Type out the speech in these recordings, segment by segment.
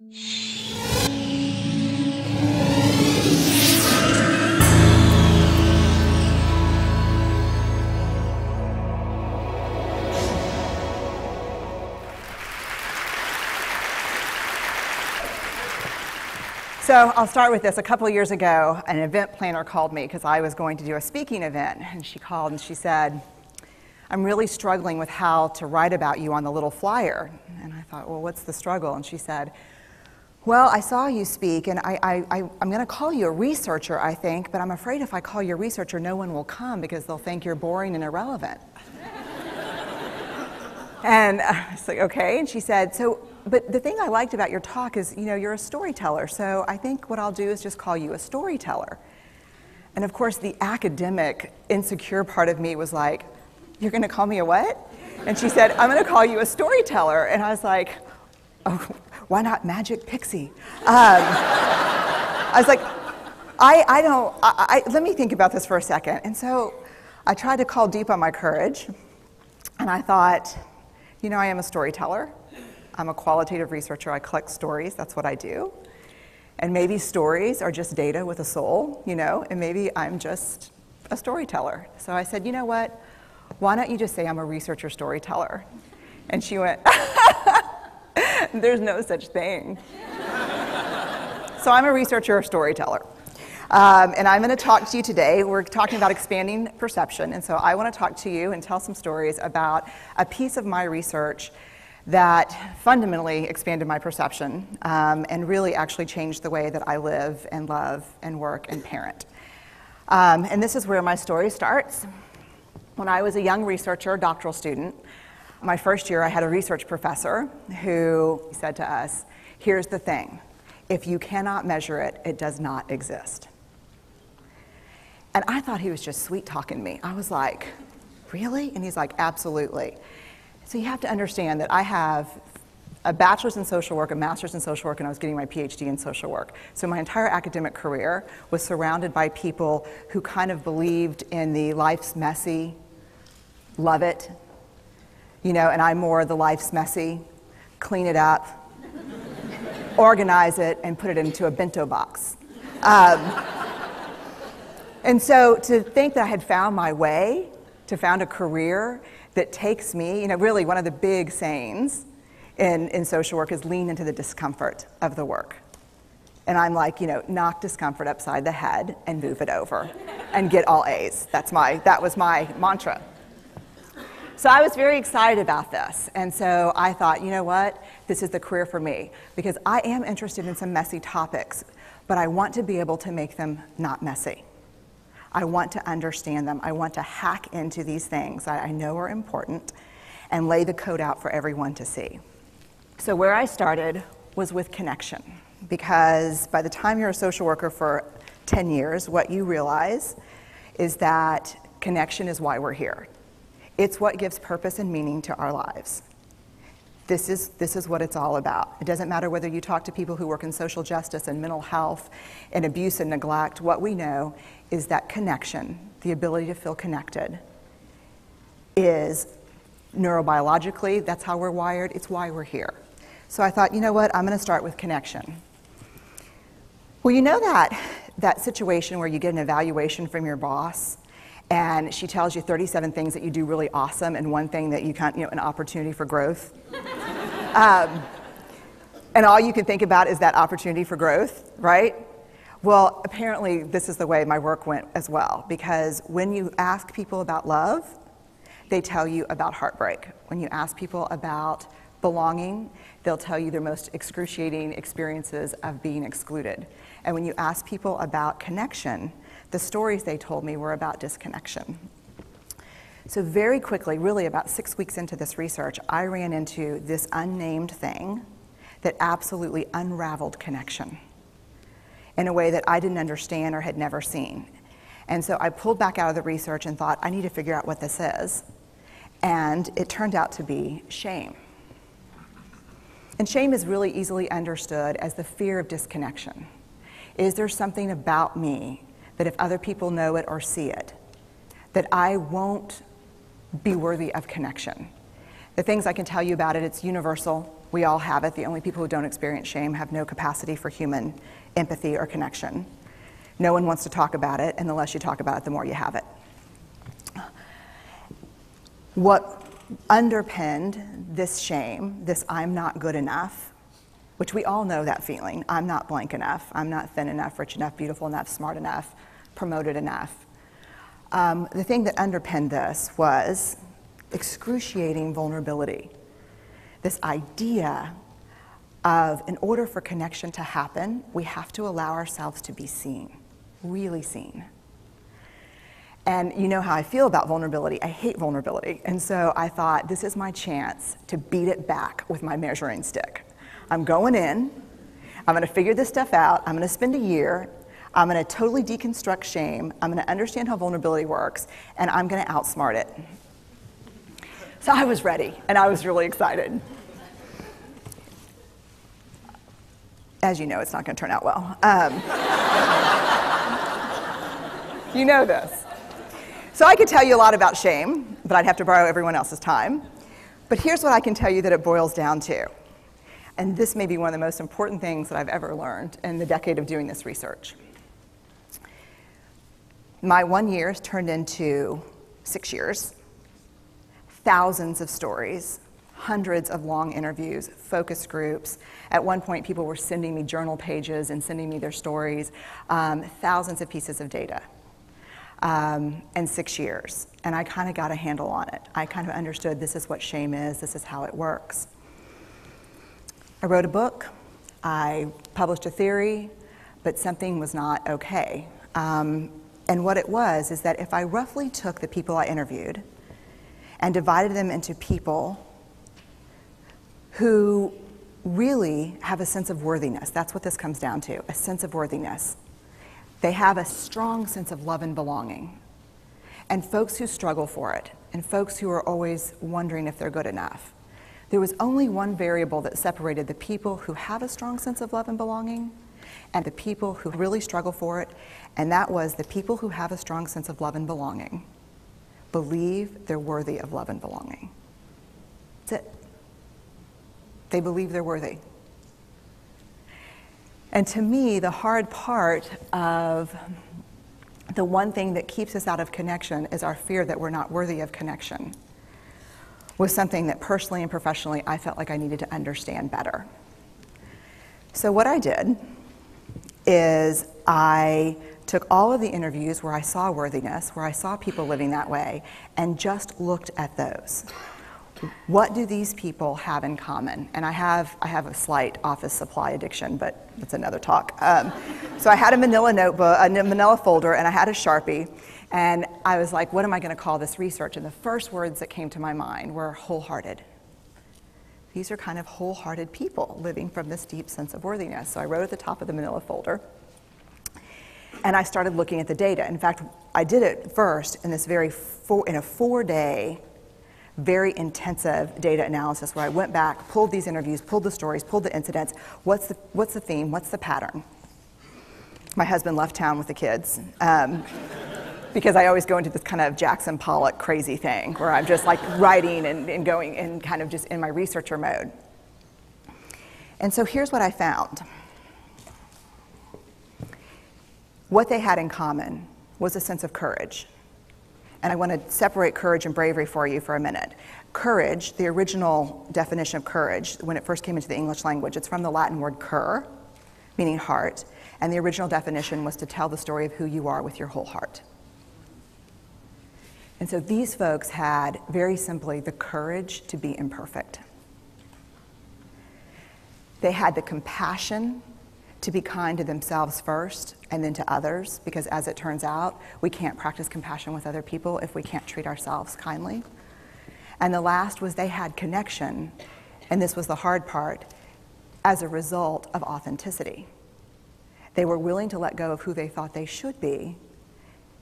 So I'll start with this. A couple of years ago, an event planner called me because I was going to do a speaking event. And she called and she said, I'm really struggling with how to write about you on the little flyer. And I thought, well, what's the struggle? And she said, well, I saw you speak, and I'm going to call you a researcher, I think, but I'm afraid if I call you a researcher, no one will come because they'll think you're boring and irrelevant. And I was like, okay. And she said, but the thing I liked about your talk is, you're a storyteller, so I think what I'll do is just call you a storyteller. And of course, the academic, insecure part of me was like, you're going to call me a what? And she said, I'm going to call you a storyteller. And I was like, oh, why not Magic Pixie? I was like, let me think about this for a second. And so I tried to call deep on my courage, and I thought, I am a storyteller. I'm a qualitative researcher. I collect stories. That's what I do. And maybe stories are just data with a soul, and maybe I'm just a storyteller. So I said, you know what? Why don't you just say I'm a researcher storyteller? And she went, there's no such thing. So I'm a researcher storyteller. And I'm going to talk to you today. We're talking about expanding perception. And so I want to talk to you and tell some stories about a piece of my research that fundamentally expanded my perception and really actually changed the way that I live and love and work and parent. And this is where my story starts. When I was a young researcher, doctoral student, my first year I had a research professor who said to us, here's the thing, if you cannot measure it, it does not exist. And I thought he was just sweet talking me. I was like, really? And he's like, absolutely. So you have to understand that I have a bachelor's in social work, a master's in social work, and I was getting my PhD in social work. So my entire academic career was surrounded by people who kind of believed in the life's messy, love it, and I'm more the life's messy, clean it up, organize it, and put it into a bento box. And so to think that I had found my way, to found a career that takes me, really one of the big sayings in social work is lean into the discomfort of the work. And I'm like, knock discomfort upside the head and move it over and get all A's. That was my mantra. So I was very excited about this. And so I thought, you know what? This is the career for me because I am interested in some messy topics, but I want to be able to make them not messy. I want to understand them. I want to hack into these things that I know are important and lay the code out for everyone to see. So where I started was with connection, because by the time you're a social worker for 10 years, what you realize is that connection is why we're here. It's what gives purpose and meaning to our lives. This is what it's all about. It doesn't matter whether you talk to people who work in social justice and mental health and abuse and neglect. What we know is that connection, the ability to feel connected, is neurobiologically, that's how we're wired, it's why we're here. So I thought, you know what, I'm going to start with connection. Well, you know that situation where you get an evaluation from your boss and she tells you 37 things that you do really awesome and one thing that you can't, an opportunity for growth. And all you can think about is that opportunity for growth, right? Well, apparently this is the way my work went as well, because when you ask people about love, they tell you about heartbreak. When you ask people about belonging, they'll tell you their most excruciating experiences of being excluded. And when you ask people about connection, the stories they told me were about disconnection. So very quickly, really about 6 weeks into this research, I ran into this unnamed thing that absolutely unraveled connection in a way that I didn't understand or had never seen. And so I pulled back out of the research and thought, I need to figure out what this is. And it turned out to be shame. And shame is really easily understood as the fear of disconnection. Is there something about me that if other people know it or see it, that I won't be worthy of connection? The things I can tell you about it, it's universal. We all have it. The only people who don't experience shame have no capacity for human empathy or connection. No one wants to talk about it, and the less you talk about it, the more you have it. What underpinned this shame, this I'm not good enough, which we all know that feeling, I'm not blank enough, I'm not thin enough, rich enough, beautiful enough, smart enough, promoted enough. The thing that underpinned this was excruciating vulnerability. This idea of, in order for connection to happen, we have to allow ourselves to be seen, really seen. And you know how I feel about vulnerability. I hate vulnerability. And so I thought, this is my chance to beat it back with my measuring stick. I'm going in, I'm gonna figure this stuff out, I'm gonna spend a year, I'm gonna totally deconstruct shame, I'm gonna understand how vulnerability works, and I'm gonna outsmart it. So I was ready, and I was really excited. As you know, it's not gonna turn out well. You know this. So I could tell you a lot about shame, but I'd have to borrow everyone else's time. But here's what I can tell you that it boils down to. And this may be one of the most important things that I've ever learned in the decade of doing this research. My 1 year has turned into 6 years, thousands of stories, hundreds of long interviews, focus groups. At one point, people were sending me journal pages and sending me their stories, thousands of pieces of data. And 6 years. And I kind of got a handle on it. I kind of understood this is what shame is, this is how it works. I wrote a book, I published a theory, but something was not okay. And what it was is that if I roughly took the people I interviewed and divided them into people who really have a sense of worthiness, that's what this comes down to, a sense of worthiness. They have a strong sense of love and belonging. And folks who struggle for it, and folks who are always wondering if they're good enough. There was only one variable that separated the people who have a strong sense of love and belonging and the people who really struggle for it, and that was the people who have a strong sense of love and belonging believe they're worthy of love and belonging. That's it. They believe they're worthy. And to me, the hard part of the one thing that keeps us out of connection is our fear that we're not worthy of connection, was something that personally and professionally I felt like I needed to understand better. So what I did is I took all of the interviews where I saw worthiness, where I saw people living that way, and just looked at those. What do these people have in common? And I have a slight office supply addiction, but that's another talk. So I had a manila notebook, a manila folder, and I had a Sharpie, and I was like, what am I gonna call this research? And the first words that came to my mind were wholehearted. These are kind of wholehearted people living from this deep sense of worthiness. So I wrote at the top of the manila folder, and I started looking at the data. In fact, I did it first in this in a 4-day, very intensive data analysis where I went back, pulled these interviews, pulled the stories, pulled the incidents. What's the theme? What's the pattern? My husband left town with the kids because I always go into this kind of Jackson Pollock crazy thing where I'm just like writing and going and kind of just in my researcher mode. And so here's what I found. What they had in common was a sense of courage. And I want to separate courage and bravery for you for a minute. Courage, the original definition of courage, when it first came into the English language, it's from the Latin word cur, meaning heart, and the original definition was to tell the story of who you are with your whole heart. And so these folks had, very simply, the courage to be imperfect. They had the compassion to be kind to themselves first and then to others, because as it turns out, we can't practice compassion with other people if we can't treat ourselves kindly. And the last was they had connection, and this was the hard part, as a result of authenticity. They were willing to let go of who they thought they should be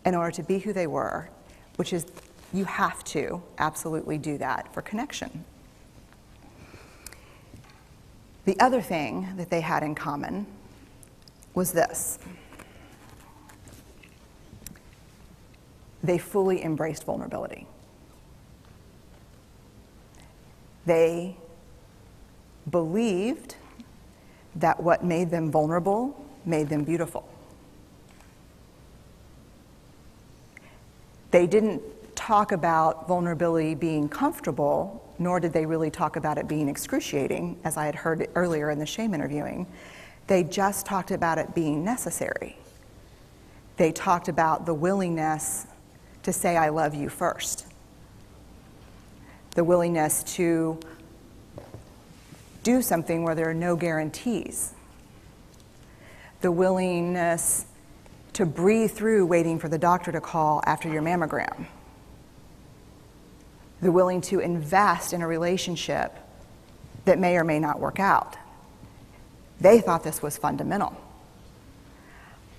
in order to be who they were, which is, you have to absolutely do that for connection. The other thing that they had in common was this. They fully embraced vulnerability. They believed that what made them vulnerable made them beautiful. They didn't talk about vulnerability being comfortable, nor did they really talk about it being excruciating, as I had heard earlier in the shame interviewing. They just talked about it being necessary. They talked about the willingness to say, I love you first. The willingness to do something where there are no guarantees. The willingness to breathe through waiting for the doctor to call after your mammogram. The willing to invest in a relationship that may or may not work out. They thought this was fundamental.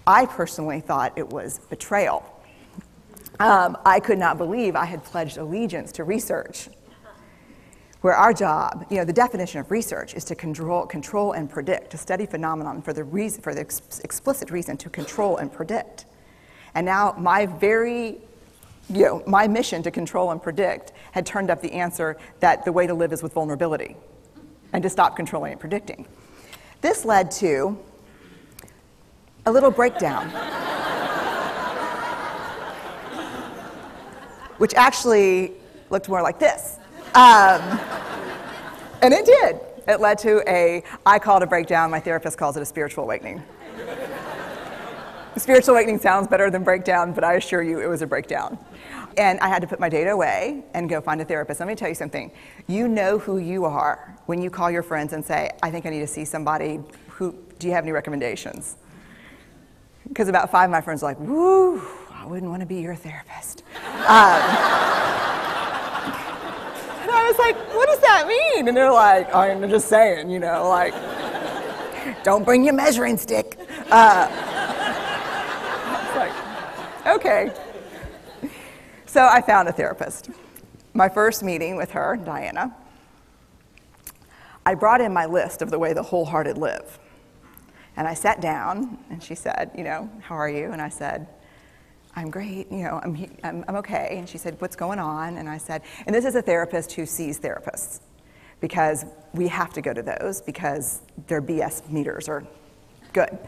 I personally thought it was betrayal. I could not believe I had pledged allegiance to research, where our job, the definition of research is to control and predict, to study phenomenon for the explicit reason to control and predict. And now my mission to control and predict had turned up the answer that the way to live is with vulnerability and to stop controlling and predicting. This led to a little breakdown, which actually looked more like this. And it did. It led to I call it a breakdown, my therapist calls it a spiritual awakening. Spiritual awakening sounds better than breakdown, but I assure you it was a breakdown. And I had to put my data away and go find a therapist. Let me tell you something. You know who you are when you call your friends and say, I think I need to see somebody. Do you have any recommendations? Because about 5 of my friends are like, woo, I wouldn't want to be your therapist. And I was like, what does that mean? And they're like, oh, I'm just saying, don't bring your measuring stick. Okay. So I found a therapist. My first meeting with her, Diana, I brought in my list of the way the wholehearted live. And I sat down, and she said, how are you? And I said, I'm great, I'm okay. And she said, what's going on? And I said, and this is a therapist who sees therapists, because we have to go to those because their BS meters are good.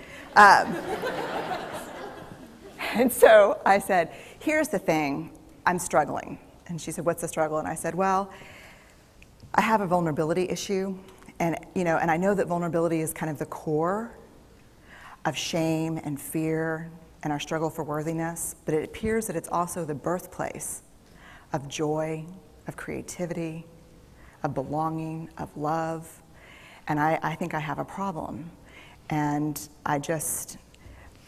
And so I said, here's the thing, I'm struggling. And she said, what's the struggle? And I said, well, I have a vulnerability issue, and I know that vulnerability is kind of the core of shame and fear and our struggle for worthiness, but it appears that it's also the birthplace of joy, of creativity, of belonging, of love, and I think I have a problem, and I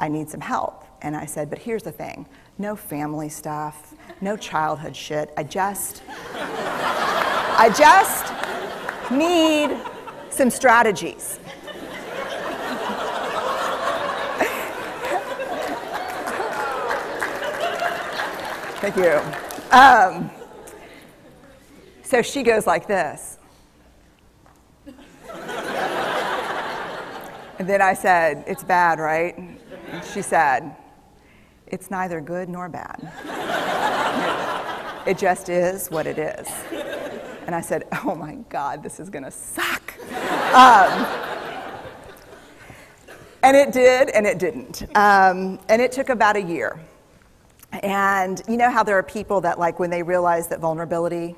need some help. And I said, but here's the thing, no family stuff, no childhood shit, I just need some strategies. Thank you. So she goes like this. And then I said, it's bad, right? And she said, it's neither good nor bad. It just is what it is. And I said, oh my God, this is gonna suck. And it did, and it didn't. And it took about a year. And you know how there are people that, when they realize that vulnerability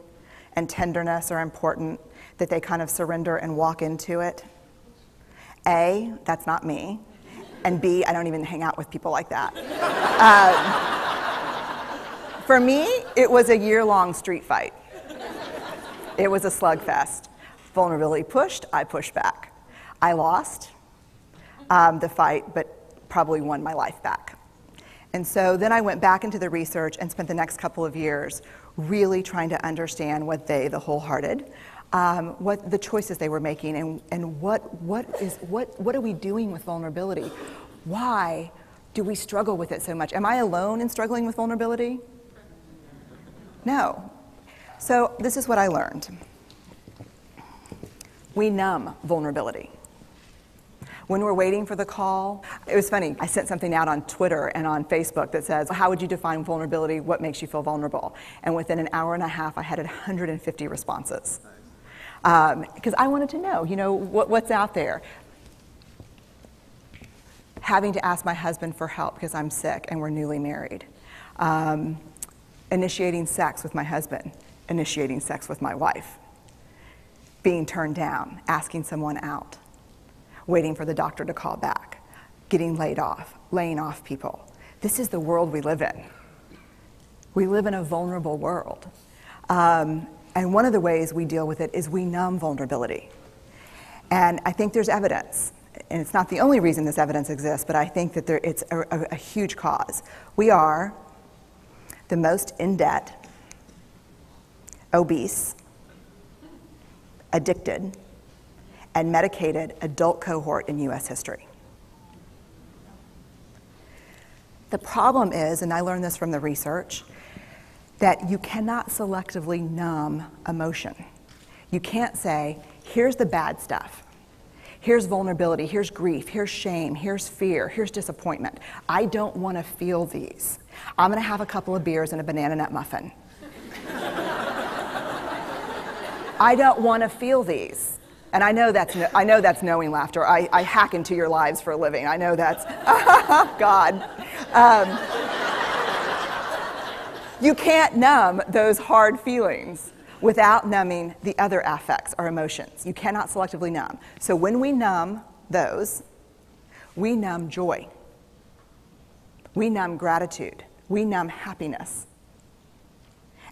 and tenderness are important, that they kind of surrender and walk into it? A, that's not me. And B, I don't even hang out with people like that. For me, it was a year-long street fight. It was a slugfest. Vulnerability pushed, I pushed back. I lost the fight, but probably won my life back. And so then I went back into the research and spent the next couple of years really trying to understand what the wholehearted, what the choices they were making, and what are we doing with vulnerability? Why do we struggle with it so much? Am I alone in struggling with vulnerability? No. So this is what I learned. We numb vulnerability. When we're waiting for the call, it was funny, I sent something out on Twitter and on Facebook that says, how would you define vulnerability? What makes you feel vulnerable? And within an hour and a half, I had 150 responses. because I wanted to know, what's out there. Having to ask my husband for help because I'm sick and we're newly married. Initiating sex with my husband, initiating sex with my wife. Being turned down, asking someone out, waiting for the doctor to call back, getting laid off, laying off people. This is the world we live in. We live in a vulnerable world. And one of the ways we deal with it is we numb vulnerability. And I think there's evidence, and it's not the only reason this evidence exists, but I think that it's a huge cause. We are the most in debt, obese, addicted, and medicated adult cohort in US history. The problem is, and I learned this from the research, that you cannot selectively numb emotion. You can't say, here's the bad stuff. Here's vulnerability, here's grief, here's shame, here's fear, here's disappointment. I don't want to feel these. I'm going to have a couple of beers and a banana nut muffin. I don't want to feel these. And I know that's knowing laughter. I hack into your lives for a living. I know that's, God. You can't numb those hard feelings without numbing the other affects or emotions. You cannot selectively numb. So when we numb those, we numb joy. We numb gratitude. We numb happiness.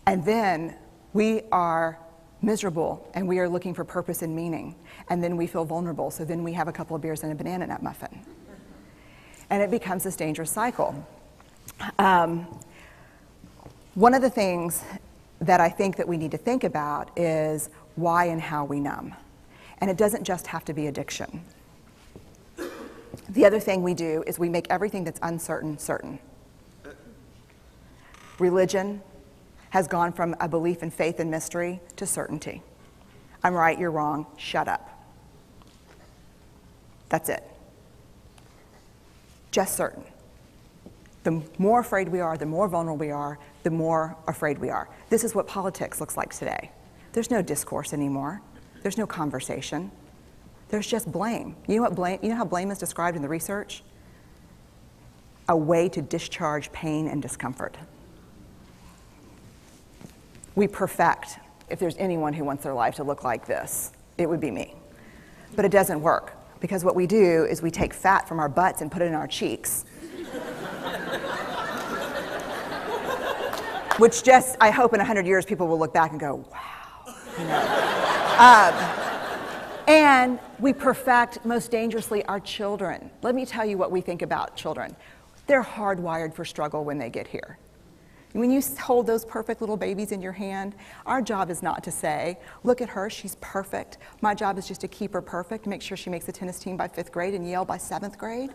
And then we are miserable and we are looking for purpose and meaning. And then we feel vulnerable. So then we have a couple of beers and a banana nut muffin. And it becomes this dangerous cycle. One of the things that I think that we need to think about is why and how we numb. And it doesn't just have to be addiction. The other thing we do is we make everything that's uncertain certain. Religion has gone from a belief in faith and mystery to certainty. I'm right, you're wrong, shut up. That's it. Just certain. The more afraid we are, the more vulnerable we are, the more afraid we are. This is what politics looks like today. There's no discourse anymore. There's no conversation. There's just blame. You know how blame is described in the research? A way to discharge pain and discomfort. We perfect. If there's anyone who wants their life to look like this, it would be me. But it doesn't work, because what we do is we take fat from our butts and put it in our cheeks. Which just, I hope in 100 years people will look back and go, wow. And we perfect, most dangerously, our children. Let me tell you what we think about children. They're hardwired for struggle when they get here. When you hold those perfect little babies in your hand, our job is not to say, look at her, she's perfect. My job is just to keep her perfect, make sure she makes the tennis team by 5th grade and Yale by 7th grade.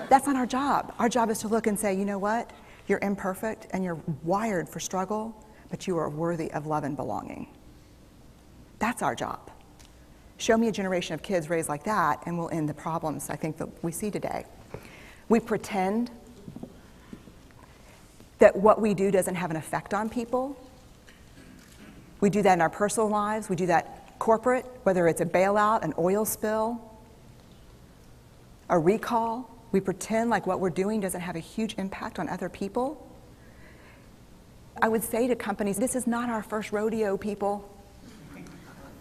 That's not our job. Our job is to look and say, you know what? You're imperfect and you're wired for struggle, but you are worthy of love and belonging. That's our job. Show me a generation of kids raised like that and we'll end the problems I think that we see today. We pretend that what we do doesn't have an effect on people. We do that in our personal lives. We do that corporate, whether it's a bailout, an oil spill, a recall. We pretend like what we're doing doesn't have a huge impact on other people. I would say to companies, this is not our first rodeo, people.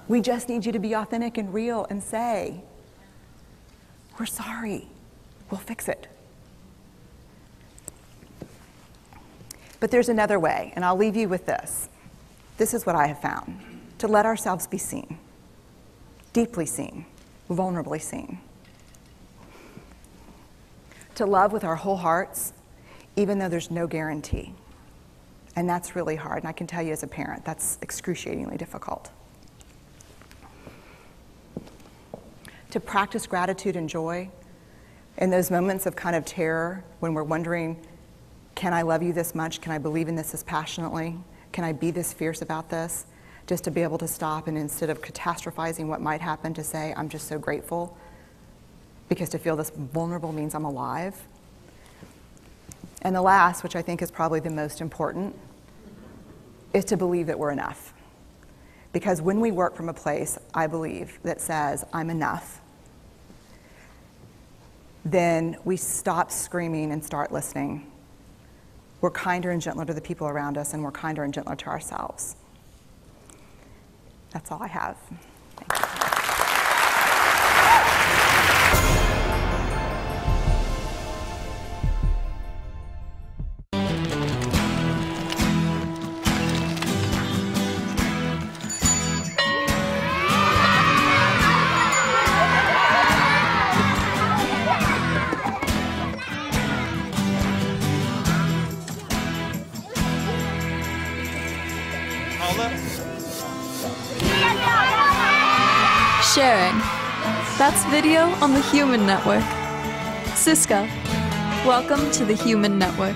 We just need you to be authentic and real and say, we're sorry, we'll fix it. But there's another way, and I'll leave you with this. This is what I have found. To let ourselves be seen, deeply seen, vulnerably seen. To love with our whole hearts, even though there's no guarantee. And that's really hard, and I can tell you as a parent, that's excruciatingly difficult. To practice gratitude and joy in those moments of kind of terror when we're wondering, can I love you this much? Can I believe in this passionately? Can I be this fierce about this? Just to be able to stop and instead of catastrophizing what might happen, to say, I'm just so grateful. Because to feel this vulnerable means I'm alive. And the last, which I think is probably the most important, is to believe that we're enough. Because when we work from a place, I believe, that says, I'm enough, then we stop screaming and start listening. We're kinder and gentler to the people around us, and we're kinder and gentler to ourselves. That's all I have. Thank you. Sharing. That's video on the Human Network. Siska, welcome to the Human Network.